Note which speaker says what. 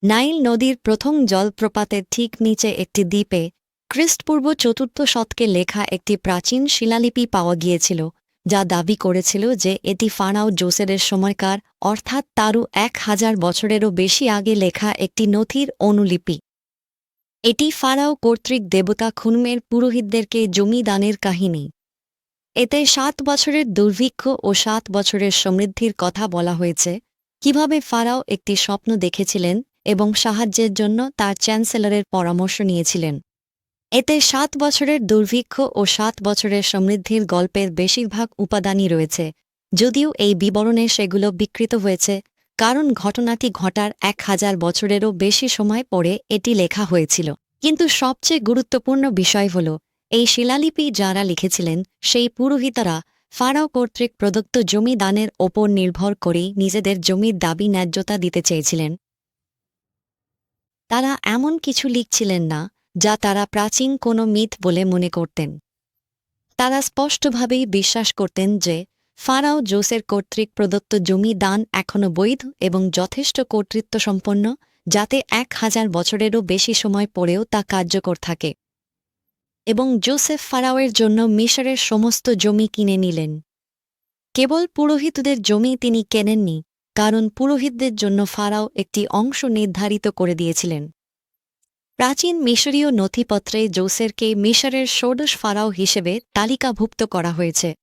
Speaker 1: Nile নদীর প্রথম জলপ্রপাতের ঠিক নিচে একটি দ্বীপে খ্রিস্টপূর্ব চতুর্থ শতকে লেখা একটি প্রাচীন শিলালিপি পাওয়া গিয়েছিল, যা দাবি করেছিল যে এটি ফারাও জোসেরের সময়কার, অর্থাৎ তারও ১,০০০ বছরেরও বেশি আগে লেখা একটি নথির অনুলিপি। এটি ফারাও কর্তৃক দেবতা খুনমের পুরোহিতদেরকে জমি দানের কাহিনী। এতে ৭ বছরের দুর্ভিক্ষ ও ৭ বছরের সমৃদ্ধির কথা বলা হয়েছে, কিভাবে ফারাও একটি স্বপ্ন দেখেছিলেন এবং সাহায্যের জন্য তার চ্যান্সেলরের পরামর্শ নিয়েছিলেন। এতে ৭ বছরের দুর্ভিক্ষ ও ৭ বছরের সমৃদ্ধির গল্পের বেশিরভাগ উপাদানই রয়েছে, যদিও এই বিবরণে সেগুলো বিকৃত হয়েছে, কারণ ঘটনাটি ঘটার ১,০০০ বছরেরও বেশি সময় পরে এটি লেখা হয়েছিল। কিন্তু সবচেয়ে গুরুত্বপূর্ণ বিষয় হল, এই শিলালিপি যাঁরা লিখেছিলেন সেই পুরোহিতরা ফারাও কর্তৃক প্রদত্ত জমি দানের ওপর নির্ভর করেই নিজেদের জমির দাবি ন্যায্যতা দিতে চেয়েছিলেন। তারা এমন কিছু লিখছিলেন না যা তারা প্রাচীন কোনো মিথ বলে মনে করতেন। তারা স্পষ্টভাবেই বিশ্বাস করতেন যে ফারাও জোসের কর্তৃক প্রদত্ত জমি দান এখনও বৈধ এবং যথেষ্ট কর্তৃত্বসম্পন্ন, যাতে ১,০০০ বছরেরও বেশি সময় পরেও তা কার্যকর থাকে। এবং জোসেফ ফারাওয়ের জন্য মিশরের সমস্ত জমি কিনে নিলেন। কেবল পুরোহিতদের জমি তিনি কেনেননি, কারণ পুরোহিতদের জন্য ফারাও একটি অংশ নির্ধারিত করে দিয়েছিলেন। প্রাচীন মিশরীয় নথিপত্রে জোসেরকে মিশরের ষোড়শ ফারাও হিসেবে তালিকাভুক্ত করা হয়েছে।